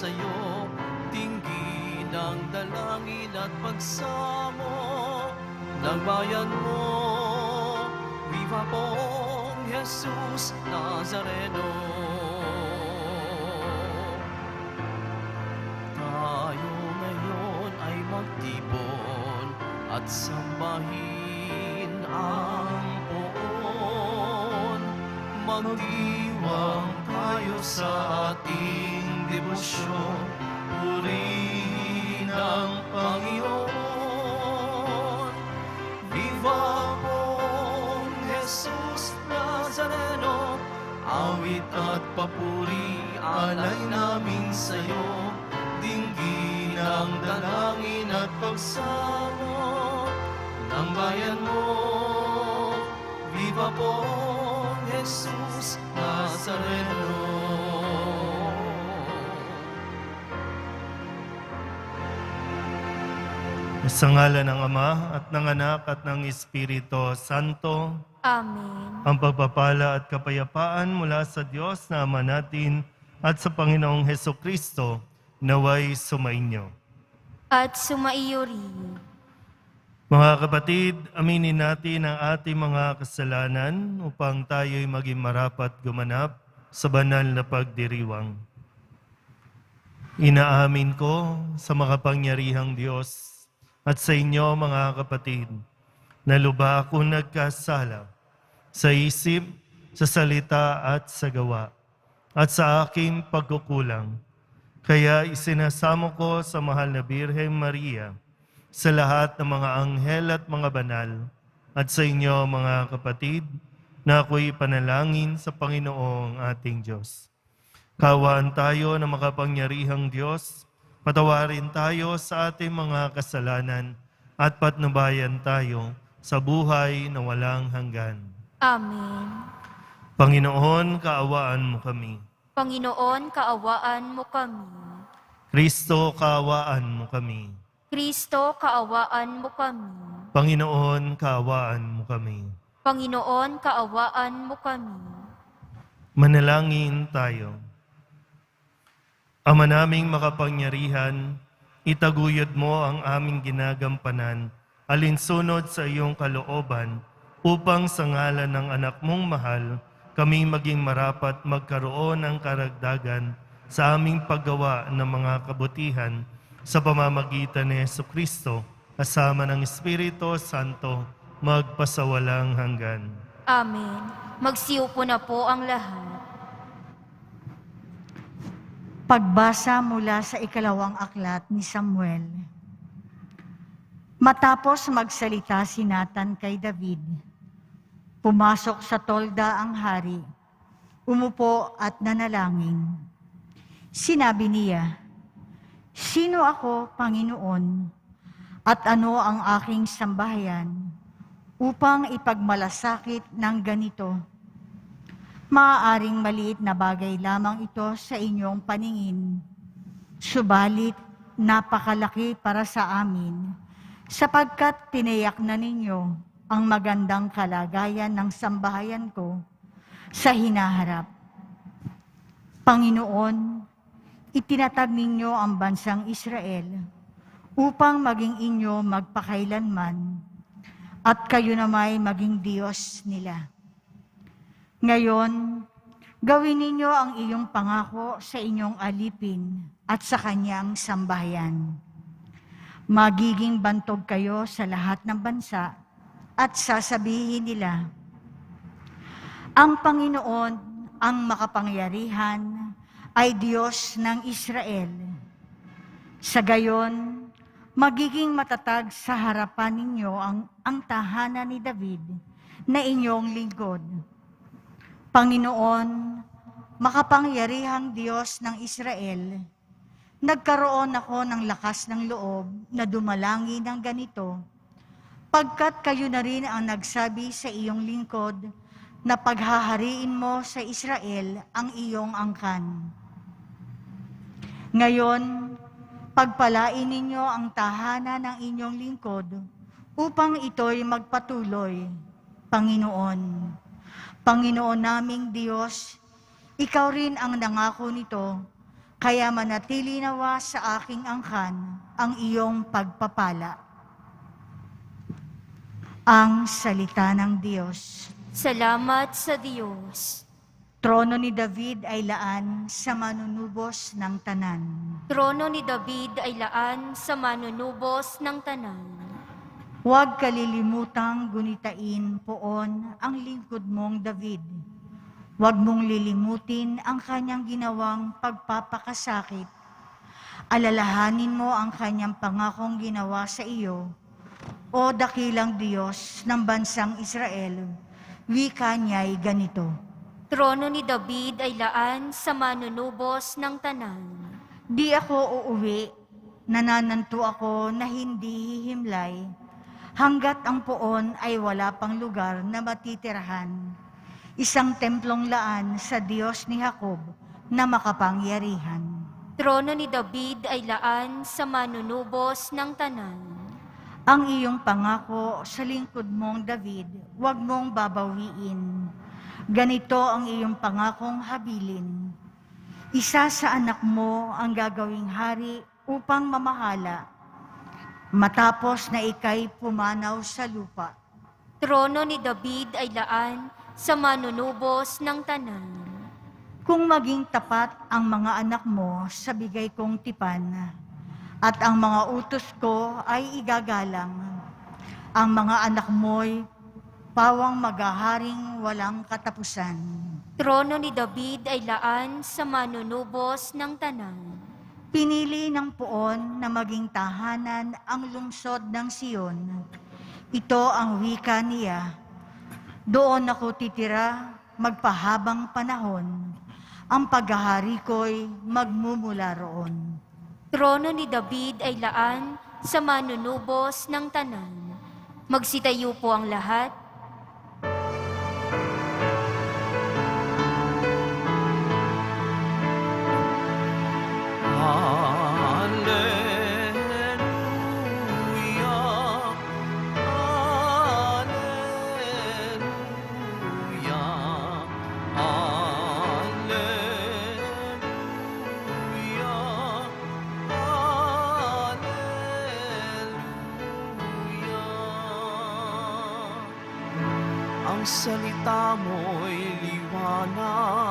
sa'yo, tinggi ng dalangin at pagsamo ng bayan mo. Viva pong Jesus Nazareno. Tayo ngayon ay magtipon at sambahin ang poon. Magdiwang tayo sa ating debosyon, purihin ang Panginoon. Viva pong Jesus Nazareno, awit at papuri alay namin sa'yo, dinggin ang dalangin at pagsamo ng bayan mo. Viva pong Jesus Nazareno. Sa ngalan ng Ama at ng Anak at ng Espiritu Santo. Amen. Ang pagpapala at kapayapaan mula sa Diyos na Ama natin at sa Panginoong Hesukristo naway sumainyo. At sumaiyo rin. Mga kapatid, aminin natin ang ating mga kasalanan upang tayo'y maging marapat gumanap sa banal na pagdiriwang. Inaamin ko sa makapangyarihang Diyos at sa inyo mga kapatid, na lubha ako nagkasala sa isip, sa salita at sa gawa, at sa aking pagkukulang. Kaya isinasamo ko sa mahal na Birheng Maria, sa lahat ng mga anghel at mga banal, at sa inyo mga kapatid, na ako'y panalangin sa Panginoong ating Diyos. Kawaan tayo ng makapangyarihang Diyos, patawarin tayo sa ating mga kasalanan at patnubayan tayo sa buhay na walang hanggan. Amen. Panginoon, kaawaan mo kami. Panginoon, kaawaan mo kami. Kristo, kaawaan mo kami. Kristo, kaawaan mo kami. Panginoon, kaawaan mo kami. Panginoon, kaawaan mo kami. Manalangin tayo. Ama naming makapangyarihan, itaguyod mo ang aming ginagampanan alinsunod sa iyong kalooban upang sa ngalan ng anak mong mahal, kami maging marapat magkaroon ng karagdagan sa aming paggawa ng mga kabutihan sa pamamagitan ni Jesucristo, kasama ng Espiritu Santo, magpasawalang hanggan. Amen. Magsiupo na po ang lahat. Pagbasa mula sa ikalawang aklat ni Samuel. Matapos magsalita si Nathan kay David, pumasok sa tolda ang hari, umupo at nanalangin. Sinabi niya, "Sino ako, Panginoon, at ano ang aking sambahayan upang ipagmalasakit ng ganito? Maaaring maliit na bagay lamang ito sa inyong paningin, subalit napakalaki para sa amin, sapagkat tiniyak na ninyo ang magandang kalagayan ng sambahayan ko sa hinaharap. Panginoon, itinatag ninyo ang bansang Israel upang maging inyo magpakailanman, at kayo namay maging Diyos nila. Ngayon, gawin ninyo ang iyong pangako sa inyong alipin at sa kanyang sambahayan. Magiging bantog kayo sa lahat ng bansa at sasabihin nila, ang Panginoon, ang makapangyarihan, ay Diyos ng Israel. Sa gayon, magiging matatag sa harapan ninyo ang tahanan ni David na inyong lingkod. Panginoon, makapangyarihang Diyos ng Israel, nagkaroon ako ng lakas ng loob na dumalangin ng ganito, pagkat kayo na rin ang nagsabi sa iyong lingkod na paghahariin mo sa Israel ang iyong angkan. Ngayon, pagpalain ninyo ang tahanan ng inyong lingkod upang ito'y magpatuloy, Panginoon. Panginoon naming Diyos, ikaw rin ang nangako nito Kaya manatili nawa sa aking angkan ang iyong pagpapala. Ang salita ng Diyos. Salamat sa Diyos. Trono ni David ay laan sa manunubos ng tanan. Trono ni David ay laan sa manunubos ng tanan. Huwag kalilimutang gunitain poon ang lingkod mong David. Huwag mong lilimutin ang kanyang ginawang pagpapakasakit. Alalahanin mo ang kanyang pangakong ginawa sa iyo, o dakilang Diyos ng bansang Israel. Wika niya'y ganito. Trono ni David ay laan sa manunubos ng tanan. Di ako uuwi, nanananto ako na hindi hihimlay, hanggat ang poon ay wala pang lugar na matitirahan. Isang templong laan sa Diyos ni Jacob na makapangyarihan. Trono ni David ay laan sa manunubos ng tanan. Ang iyong pangako sa lingkod mong David, huwag mong babawiin. Ganito ang iyong pangakong habilin. Isa sa anak mo ang gagawing hari upang mamahala, matapos na ika'y pumanaw sa lupa. Trono ni David ay laan sa manunubos ng tanan. Kung maging tapat ang mga anak mo sa bigay kong tipan, at ang mga utos ko ay igagalang, ang mga anak mo'y pawang maghaharing walang katapusan. Trono ni David ay laan sa manunubos ng tanan. Pinili ng poon na maging tahanan ang lungsod ng Siyon. Ito ang wika niya. Doon ako titira magpahabang panahon. Ang paghahari ko'y magmumula roon. Trono ni David ay laan sa manunubos ng tanan. Magsitayo po ang lahat. Hallelujah, Hallelujah, Hallelujah, Hallelujah. Ang salita mo'y liwanag,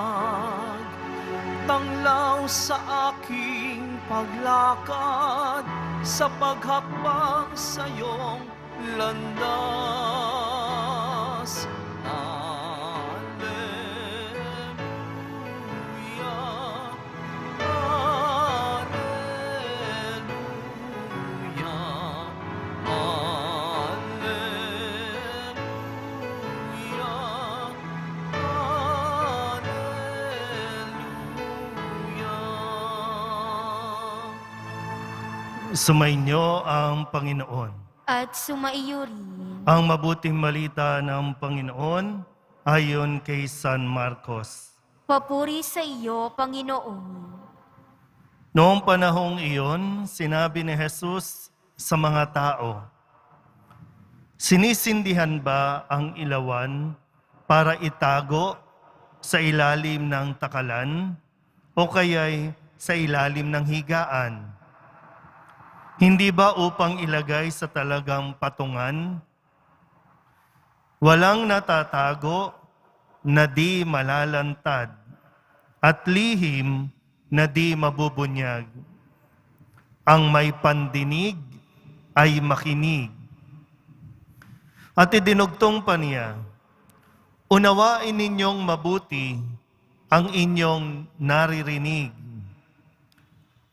tanglaw sa aking paglakad, sa paghakbang sa iyong landas. Hallelujah, Hallelujah, Hallelujah, Hallelujah. Sumainyo ang Panginoon. At sumaiyo rin. Ang mabuting balita ng Panginoon ayon kay San Marcos. Papuri sa iyo, Panginoon. Noong panahong iyon, sinabi ni Jesus sa mga tao, "Sinisindihan ba ang ilawan para itago sa ilalim ng takalan o kaya'y sa ilalim ng higaan? Hindi ba upang ilagay sa talagang patungan? Walang natatago na di malalantad at lihim na di mabubunyag. Ang may pandinig ay makinig." At idinugtong pa niya, "Unawain ninyong mabuti ang inyong naririnig.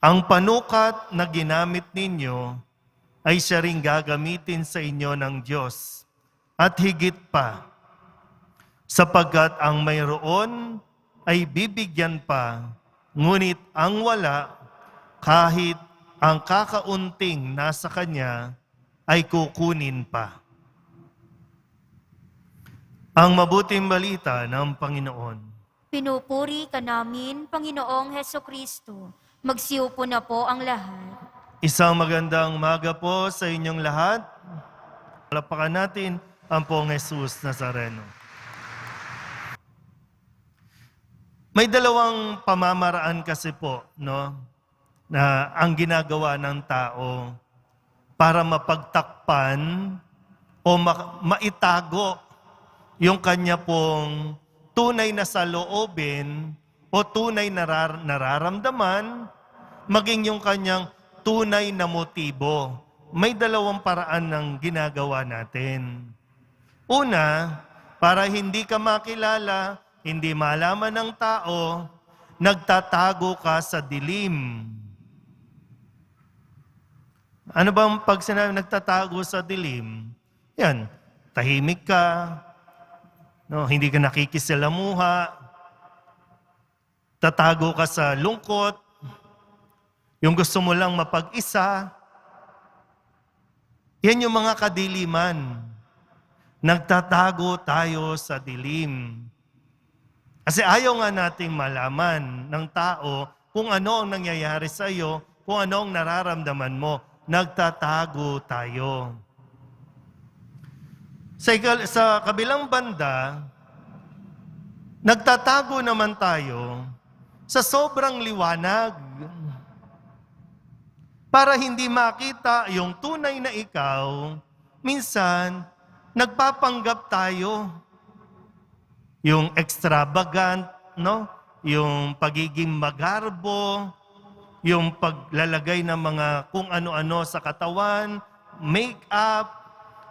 Ang panukat na ginamit ninyo ay siya ring gagamitin sa inyo ng Diyos at higit pa, sapagkat ang mayroon ay bibigyan pa, ngunit ang wala, kahit ang kakaunting nasa kanya, ay kukunin pa." Ang mabuting balita ng Panginoon. Pinupuri ka namin, Panginoong Hesukristo. Magsiupo na po ang lahat. Isang magandang umaga po sa inyong lahat. Palapakan natin ang Pong Jesus Nazareno. May dalawang pamamaraan kasi po, no, na ang ginagawa ng tao para mapagtakpan o maitago yung kanya pong tunay na saloobin o tunay na nararamdaman, maging yung kanyang tunay na motibo. May dalawang paraan ng ginagawa natin. Una, para hindi ka makilala, hindi malaman ng tao, nagtatago ka sa dilim. Ano bang pag sinabi nagtatago sa dilim? Yan, tahimik ka, no, hindi ka nakikisalamuha, tatago ka sa lungkot, yung gusto mo lang mapag-isa. Yan yung mga kadiliman. Nagtatago tayo sa dilim. Kasi ayaw nga nating malaman ng tao kung ano ang nangyayari sa iyo, kung ano ang nararamdaman mo. Nagtatago tayo. Sa kabilang banda, nagtatago naman tayo sa sobrang liwanag. Para hindi makita yung tunay na ikaw, minsan, nagpapanggap tayo. Yung extravagant, no? Yung pagiging magarbo, yung paglalagay ng mga kung ano-ano sa katawan, make-up,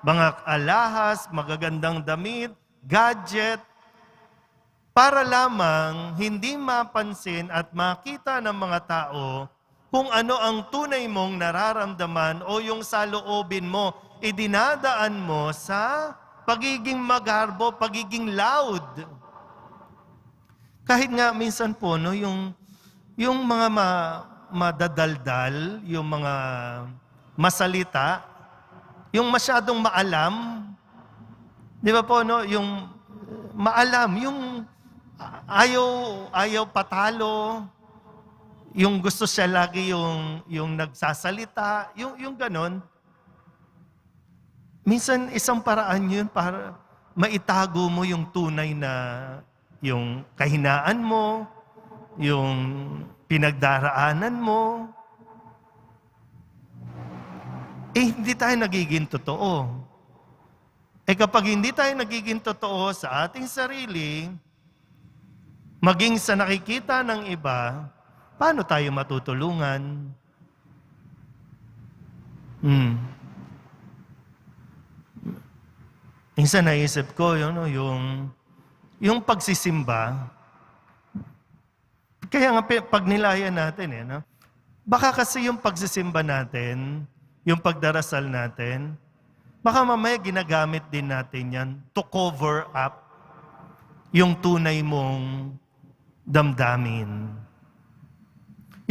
mga alahas, magagandang damit, gadget, para lamang hindi mapansin at makita ng mga tao kung ano ang tunay mong nararamdaman o yung saloobin mo, idinadaan mo sa pagiging magarbo, pagiging loud. Kahit nga minsan po, no, yung mga madadaldal, yung mga masalita, yung masyadong maalam, di ba po, no, yung maalam, yung ayaw patalo, yung gusto siya lagi yung nagsasalita, yung ganon. Minsan, isang paraan yun para maitago mo yung tunay na, yung kahinaan mo, yung pinagdaraanan mo. Hindi tayo nagiging totoo. Kapag hindi tayo nagiging totoo sa ating sarili, maging sa nakikita ng iba, paano tayo matutulungan? Minsan naisip ko, yung pagsisimba, kaya nga pag nilayan natin, no? Baka kasi yung pagsisimba natin, yung pagdarasal natin, baka mamaya ginagamit din natin yan to cover up yung tunay mong damdamin.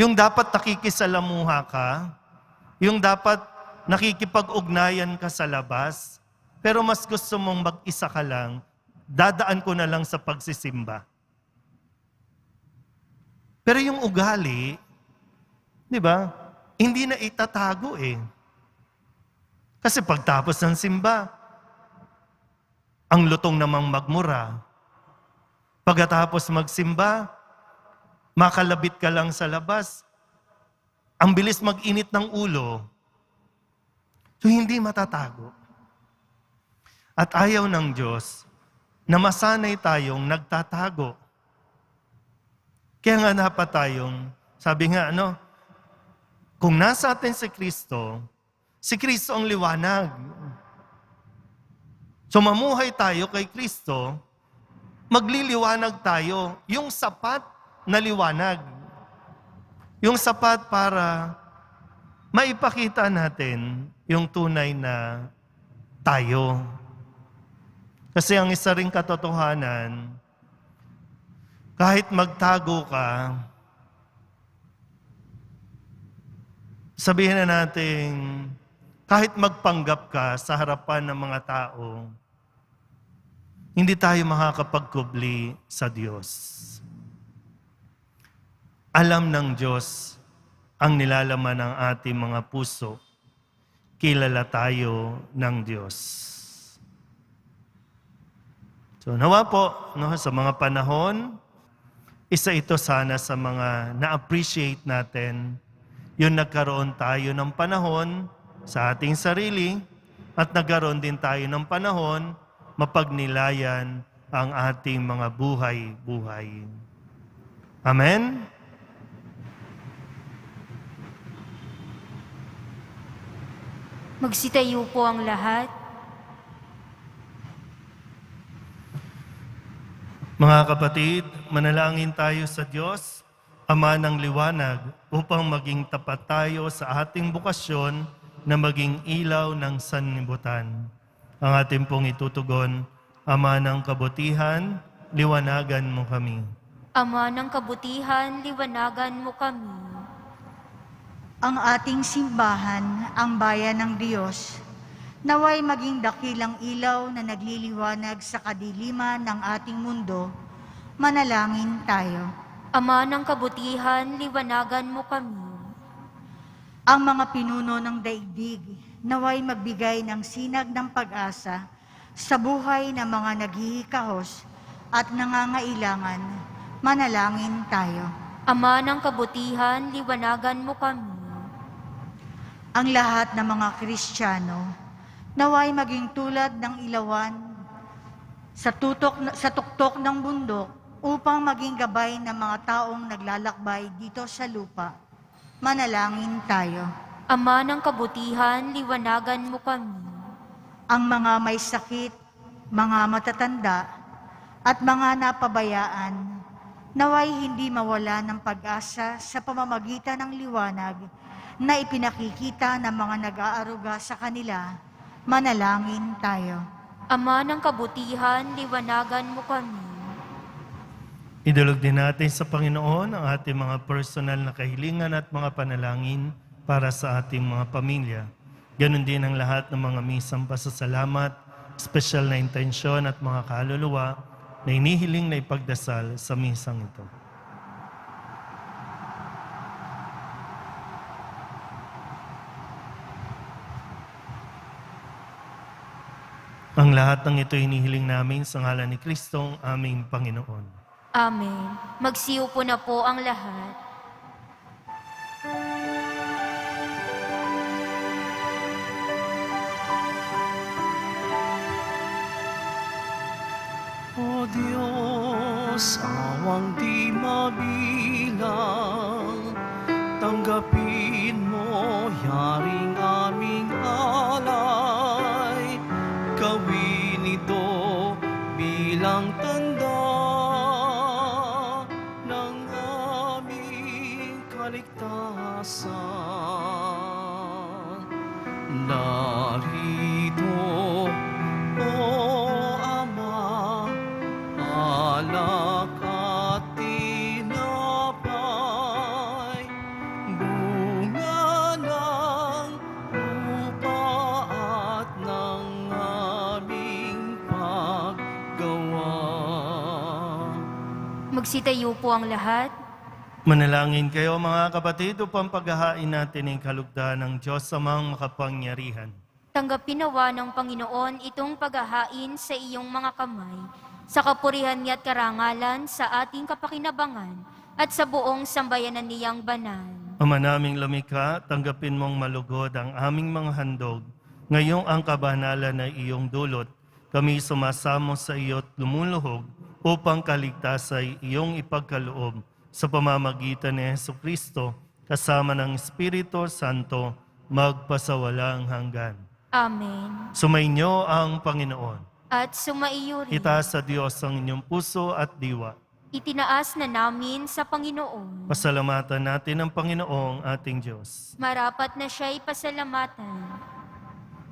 Yung dapat nakikisalamuha ka, yung dapat nakikipag-ugnayan ka sa labas, pero mas gusto mong mag-isa ka lang, dadaan ko na lang sa pagsisimba. Pero yung ugali, di ba, hindi na itatago eh. Kasi pagtapos ng simba, ang lutong namang magmura. Pagkatapos magsimba, makalabit ka lang sa labas. Ang bilis mag-init ng ulo. So hindi matatago. At ayaw ng Diyos na masanay tayong nagtatago. Kaya nga dapat tayong, sabi nga, kung nasa atin si Kristo ang liwanag. So mamuhay tayo kay Kristo, magliliwanag tayo, yung sapat na liwanag. Yung sapat para maipakita natin yung tunay na tayo. Kasi ang isa ring katotohanan, kahit magtago ka, sabihin na natin, kahit magpanggap ka sa harapan ng mga tao, hindi tayo makakapagkubli sa Diyos. Alam ng Diyos ang nilalaman ng ating mga puso. Kilala tayo ng Diyos. So nawa po, sa mga panahon, Isa ito sana sa mga na-appreciate natin, yung nagkaroon tayo ng panahon sa ating sarili at nagkaroon din tayo ng panahon mapagnilayan ang ating mga buhay-buhay. Amen? Magsitayo po ang lahat. Mga kapatid, manalangin tayo sa Diyos, Ama ng liwanag, upang maging tapat tayo sa ating bukasyon na maging ilaw ng sanlibutan. Ang ating pong itutugon, Ama ng kabutihan, liwanagan mo kami. Ama ng kabutihan, liwanagan mo kami. Ang ating simbahan, ang bayan ng Diyos, naway maging dakilang ilaw na nagliliwanag sa kadiliman ng ating mundo. Manalangin tayo. Ama ng kabutihan, liwanagan mo kami. Ang mga pinuno ng daigdig, naway magbigay ng sinag ng pag-asa sa buhay ng mga naghihikahos at nangangailangan. Manalangin tayo. Ama ng kabutihan, liwanagan mo kami. Ang lahat ng mga Kristiyano, naway maging tulad ng ilawan sa tuktok ng bundok upang maging gabay ng mga taong naglalakbay dito sa lupa. Manalangin tayo. Ama ng kabutihan, liwanagan mo kami. Ang mga may sakit, mga matatanda, at mga napabayaan, naway hindi mawala ng pag-asa sa pamamagitan ng liwanag na ipinakikita ng mga nag-aaruga sa kanila. Manalangin tayo. Ama ng kabutihan, liwanagan mo kami. Idulog din natin sa Panginoon ang ating mga personal na kahilingan at mga panalangin para sa ating mga pamilya. Ganon din ang lahat ng mga misang pasasalamat, espesyal na intensyon at mga kaluluwa na inihiling na ipagdasal sa misang ito. Ang lahat ng ito inihiling namin sa ngalan ni Kristong aming Panginoon. Amen. Magsiyo po na po ang lahat. O Diyos, awang di mabilang, tanggapin mo yaring aming alay, gawin ito bilang tanda ng aming kaligtasan. Narito, O Ama, alak at tinapay, bunga ng lupa at ng aming paggawa. Magsitayo po ang lahat. Manalangin kayo mga kapatid upang paghahain natin ang kalugdan ng Diyos amang makapangyarihan. Tanggapin nawa ng Panginoon itong paghahain sa iyong mga kamay, sa kapurihan niya at karangalan sa ating kapakinabangan at sa buong sambayanan niyang banal. Ama naming lumikha, tanggapin mong malugod ang aming mga handog. Ngayong ang kabanalan na iyong dulot, kami sumasamo sa iyo't lumuluhog upang kaligtas ay iyong ipagkaloob sa pamamagitan ni Jesucristo kasama ng Espiritu Santo magpasawalang hanggan. Amen. Sumainyo ang Panginoon. At sumaiyo rin. Itaas sa Diyos ang inyong puso at diwa. Itinaas na namin sa Panginoon. Pasalamatan natin ang Panginoong ating Diyos. Marapat na siya'y pasalamatan.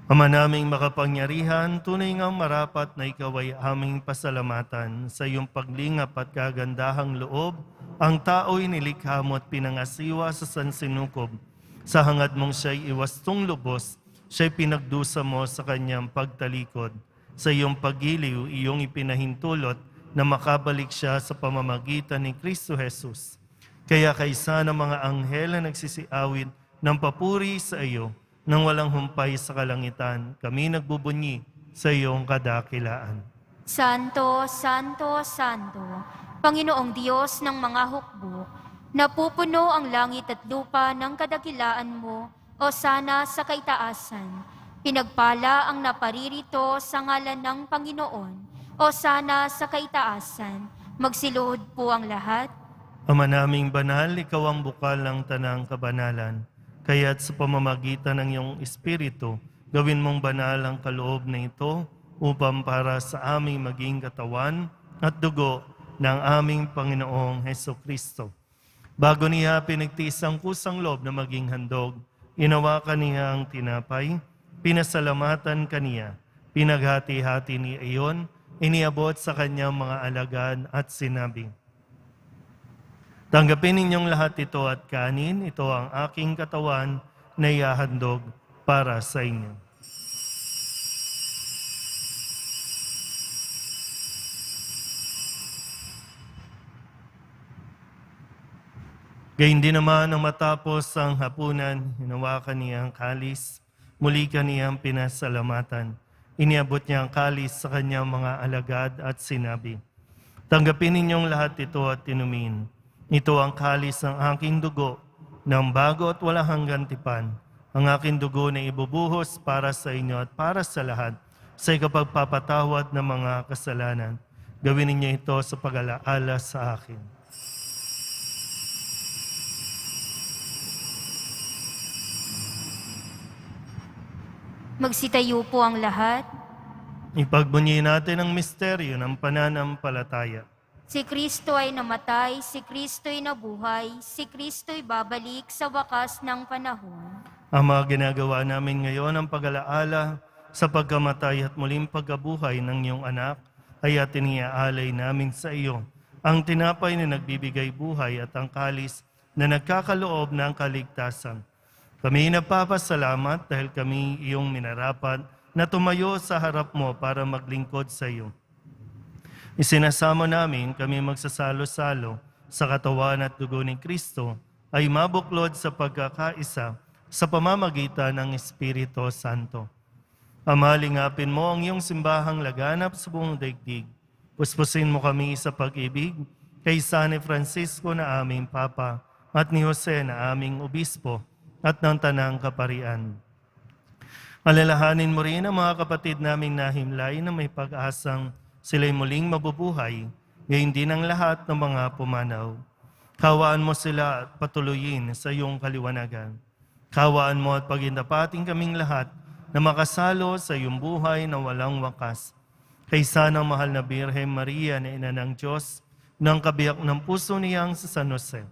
Ama naming makapangyarihan, tunay ngang marapat na ikaw ay aming pasalamatan sa iyong paglingap at kagandahang loob. Ang tao'y nilikha mo at pinangasiwa sa sansinukob. Sa hangad mong siya'y iwastong lubos, siya'y pinagdusa mo sa kanyang pagtalikod. Sa iyong pagiliw, iyong ipinahintulot na makabalik siya sa pamamagitan ni Kristo Jesus. Kaya kaysa ng mga anghel na nagsisiawit ng papuri sa iyo, nang walang humpay sa kalangitan, kami nagbubunyi sa iyong kadakilaan. Santo, Santo, Santo, Panginoong Diyos ng mga hukbo, napupuno ang langit at lupa ng kadakilaan mo, o sana sa kaitaasan. Pinagpala ang naparirito sa ngalan ng Panginoon, o sana sa kaitaasan. Magsiluhod po ang lahat. Ama naming banal, ikaw ang bukal ng tanang kabanalan. Kaya't sa pamamagitan ng iyong Espiritu, gawin mong banal ang kaloob na ito upang para sa aming maging katawan at dugo ng aming Panginoong Hesukristo. Bago niya pinagtiis ang kusang loob na maging handog, inawakan niya ang tinapay, pinasalamatan kaniya, pinaghati-hati ni iyon, iniabot sa kanyang mga alagad at sinabi, "Tanggapin ninyong lahat ito at kanin, ito ang aking katawan na ihahandog para sa inyo." Gayun din naman nang matapos ang hapunan, hinawakan niya ang kalis, muli kaniyang pinasalamatan. Iniabot niya ang kalis sa kanyang mga alagad at sinabi, "Tanggapin ninyong lahat ito at inumin. Ito ang kalis ng aking dugo, ng bago at walang hanggang tipan. Ang aking dugo na ibubuhos para sa inyo at para sa lahat, sa ikapagpapatawad ng mga kasalanan. Gawin ninyo ito sa pag-alaala sa akin." Magsitayo po ang lahat. Ipagbunyi natin ang misteryo ng pananampalataya. Si Kristo ay namatay, si Kristo ay nabuhay, si Kristo ay babalik sa wakas ng panahon. Ang mga ginagawa namin ngayon ang pag-alaala sa pagkamatay at muling pagkabuhay ng iyong anak, ay atiniaalay namin sa iyo ang tinapay na nagbibigay buhay at ang kalis na nagkakaloob ng kaligtasan. Kami nagpapasalamat dahil kami iyong minarapat na tumayo sa harap mo para maglingkod sa iyo. Isinasamo namin kami magsasalo-salo sa katawan at dugo ni Kristo ay mabuklod sa pagkakaisa sa pamamagitan ng Espiritu Santo. Ama, lingapin mo ang iyong simbahang laganap sa buong daigdig. Puspusin mo kami sa pag-ibig kay San Francisco na aming Papa at ni Jose na aming Obispo at ng Tanang Kaparian. Alalahanin mo rin ang mga kapatid naming nahimlay na may pag-asang sila'y muling mabubuhay, gayon din ang lahat ng mga pumanaw. Kawaan mo sila at patuloyin sa iyong kaliwanagan. Kawaan mo at pagindapating kaming lahat na makasalo sa iyong buhay na walang wakas. Kaysa ng mahal na Birhen Maria na ina ng Diyos, ng kabiyak ng puso niyang sa San Jose,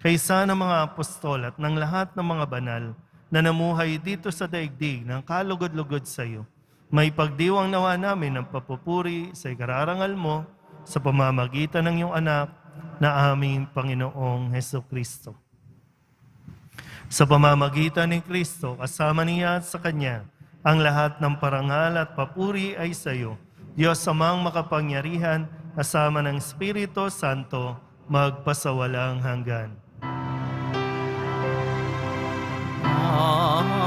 kaysa ng mga apostol at ng lahat ng mga banal na namuhay dito sa daigdig ng kalugod-lugod sa iyo, may pagdiwang nawa namin ng papupuri sa ikararangal mo sa pamamagitan ng iyong anak na aming Panginoong Hesukristo. Sa pamamagitan ni Kristo, kasama niya at sa Kanya, ang lahat ng parangal at papuri ay sa iyo, Diyos amang makapangyarihan, kasama ng Espiritu Santo, magpasawalang hanggan. Amen.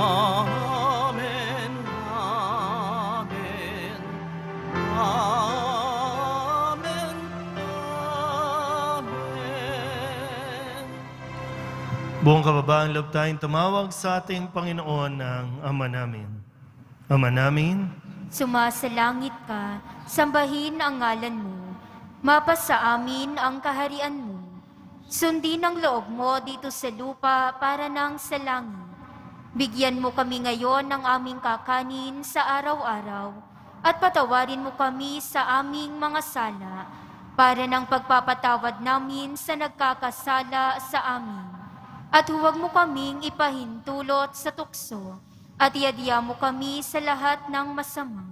Amen. Amen. Amen. Buong kababaang loob tayong tumawag sa ating Panginoon ng Ama namin. Ama namin, Sumasalangit ka, sambahin ang ngalan mo. Mapasa amin ang kaharian mo. Sundin ang loob mo dito sa lupa para nang sa langit. Bigyan mo kami ngayon ng aming kakanin sa araw-araw at patawarin mo kami sa aming mga sala para ng pagpapatawad namin sa nagkakasala sa amin. At huwag mo kaming ipahintulot sa tukso at iadya mo kami sa lahat ng masama.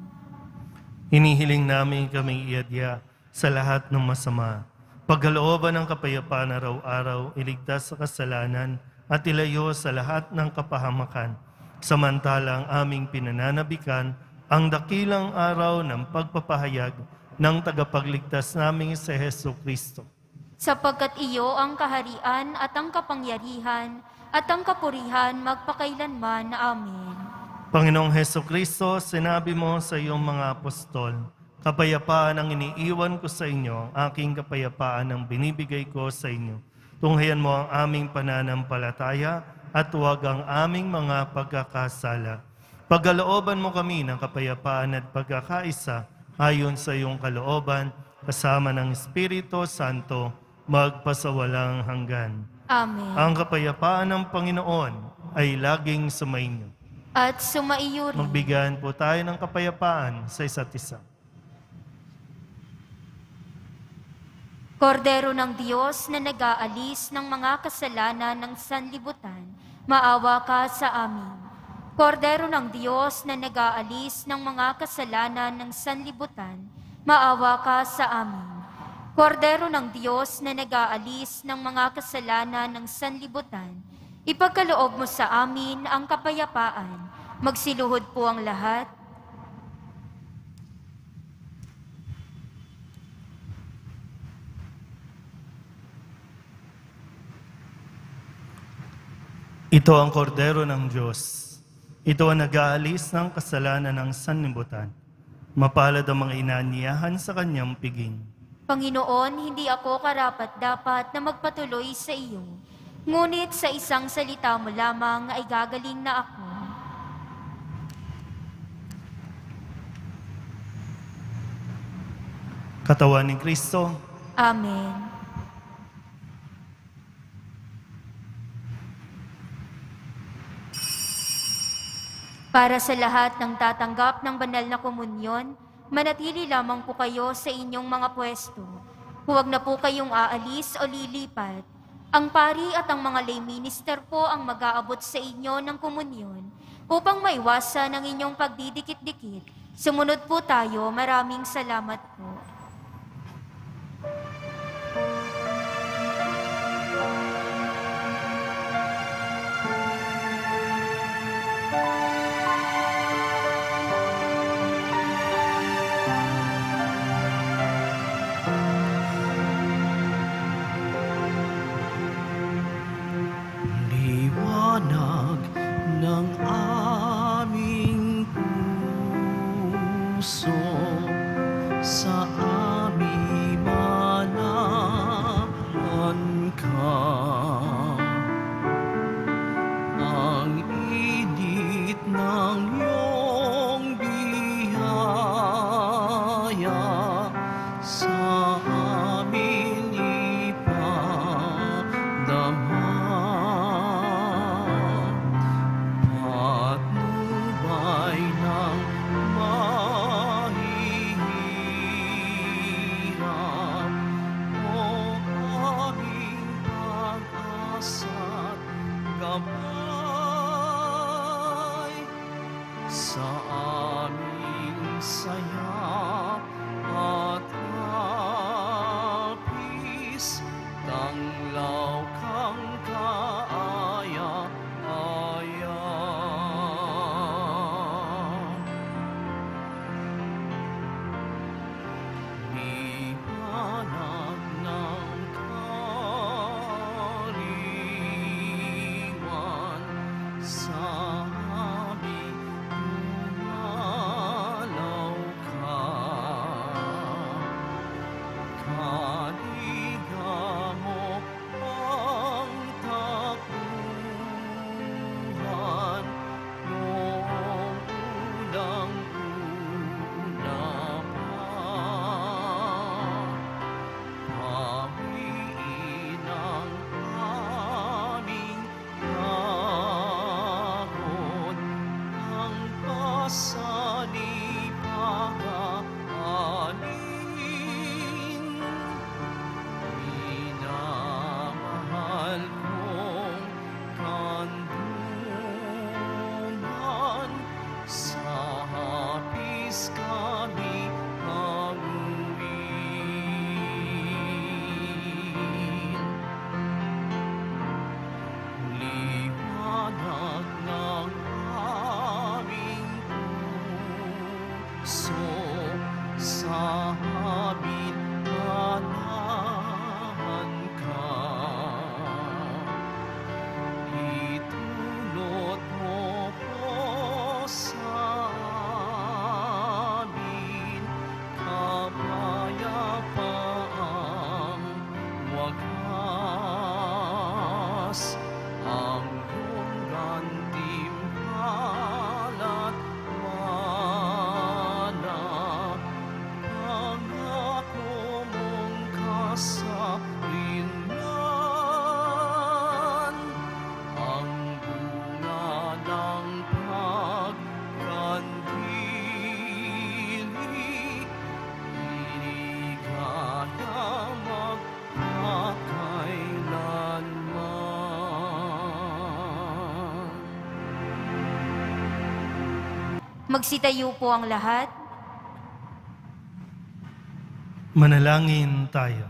hinihiling namin kami iadya sa lahat ng masama. Pagkalooban ng kapayapaan araw-araw, iligtas sa kasalanan at ilayo sa lahat ng kapahamakan. Samantalang aming pinananabikan ang dakilang araw ng pagpapahayag ng tagapagligtas naming si Hesukristo. Sapagkat iyo ang kaharian at ang kapangyarihan at ang kapurihan magpakailanman. Amen. Panginoong Hesukristo, sinabi mo sa iyong mga apostol, Kapayapaan ang iniiwan ko sa inyo, ang aking kapayapaan ang binibigay ko sa inyo. Tunghayan mo ang aming pananampalataya at huwag ang aming mga pagkakasala. Pagkalooban mo kami ng kapayapaan at pagkakaisa ayon sa iyong kalooban, kasama ng Espiritu Santo, magpasawalang hanggan. Amen. Ang kapayapaan ng Panginoon ay laging sumainyo. At sumaiyo rin. Magbigayan po tayo ng kapayapaan sa isa't isa. Kordero ng Diyos na nag-aalis ng mga kasalanan ng sanlibutan, maawa ka sa amin. Kordero ng Diyos na nag-aalis ng mga kasalanan ng sanlibutan, maawa ka sa amin. Kordero ng Diyos na nag-aalis ng mga kasalanan ng sanlibutan, ipagkaloob mo sa amin ang kapayapaan. Magsiluhod po ang lahat. Ito ang kordero ng Diyos. Ito ang nag-aalis ng kasalanan ng sanlibutan. Mapalad ang mga inaniyahan sa kanyang piging. Panginoon, hindi ako karapat-dapat na magpatuloy sa iyo. Ngunit sa isang salita mo lamang ay gagaling na ako. Katawan ni Kristo, Amen. Para sa lahat ng tatanggap ng banal na komunyon, manatili lamang po kayo sa inyong mga pwesto. Huwag na po kayong aalis o lilipat. Ang pari at ang mga lay minister po ang mag-aabot sa inyo ng komunyon upang maiwasan ang inyong pagdidikit-dikit. Sumunod po tayo. Maraming salamat po. Liwanag ng aming puso, sa aming manahan ka. Ang init ng iyong biyaya sa amin ipadama. Patnubay ng mahihirap, o aming pag-asa't gabay. Sa aming saya at hapis, tanglaw kang kaaya-aya. Liwanag ng kaaliwan, sa aming dumalaw ka. Magsitayo po ang lahat. Manalangin tayo.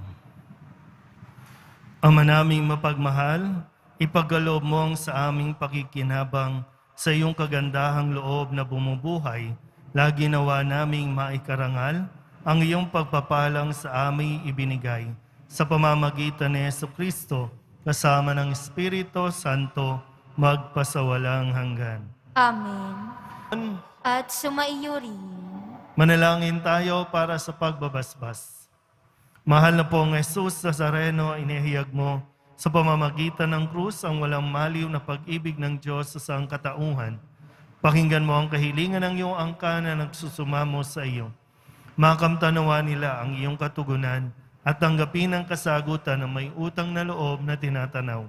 Ama naming mapagmahal, ipagkaloob mo ang sa aming pakikinabang sa iyong kagandahang loob na bumubuhay, lagi nawa naming maikarangal ang iyong pagpapalang sa aming ibinigay sa pamamagitan ni Jesucristo kasama ng Espiritu Santo magpasawalang hanggan. Amen. At sumaiyo rin. Manalangin tayo para sa pagbabasbas. Mahal na pong Jesus Nazareno, inihayag mo sa pamamagitan ng krus ang walang maliw na pag-ibig ng Diyos sa sangkatauhan. Pakinggan mo ang kahilingan ng iyong angka na nagsusumamo sa iyo. Makamtanawa nila ang iyong katugunan at tanggapin ang kasagutan ng may utang na loob na tinatanaw.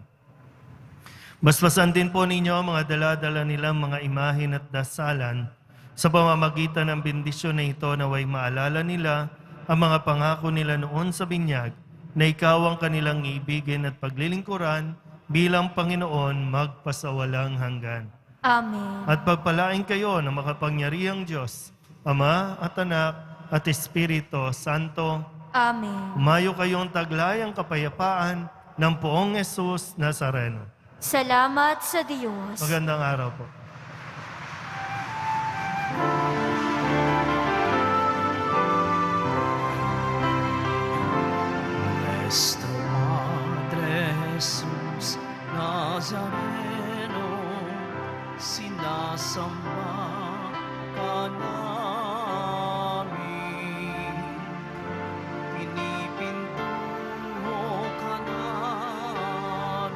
Basbasan din po ninyo ang mga dala-dala nilang mga imahin at dasalan sa pamamagitan ng bendisyon na ito, naway maalala nila ang mga pangako nila noon sa binyag na ikaw ang kanilang ibigin at paglilingkuran bilang Panginoon magpasawalang hanggan. Amen. At pagpalain kayo ng makapangyarihang Diyos, Ama at Anak at Espiritu Santo. Amen. Umayo kayong taglayang kapayapaan ng poong Jesus Nazareno. Salamat sa Diyos. Magandang araw po. Nuestro Padre Jesus Nazareno, sinasamba ka namin. Pinipintuho ka namin,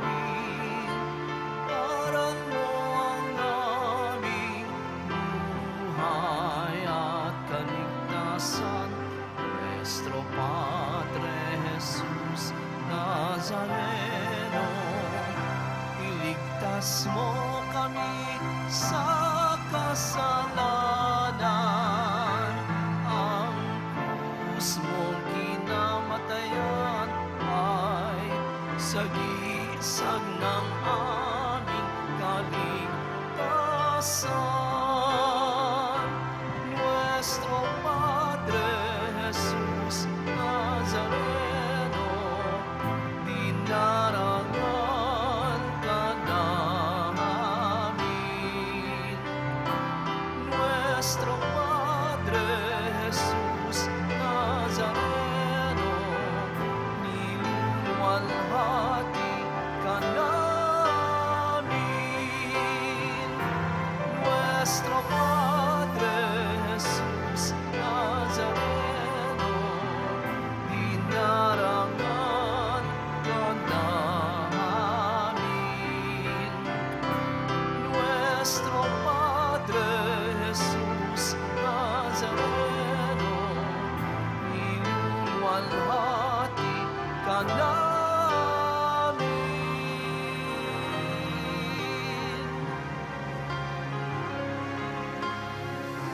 parang mo ang aming buhay at kaligtasan. Nuestro Padre Jesus Nazareno, iligtas mo kami sa kasalanan. Ang krus mong kinamatayan ay sagisag ng aming kaligtasan. Nuestro Padre Jesus Nazareno, dinarangan ka namin. Nuestro Padre Jesus Nazareno, niluwalhati ka namin. Nuestro Padre Jesus Nazareno, dinarangan ka namin. Nuestro Padre Jesus Nazareno, niluwalhati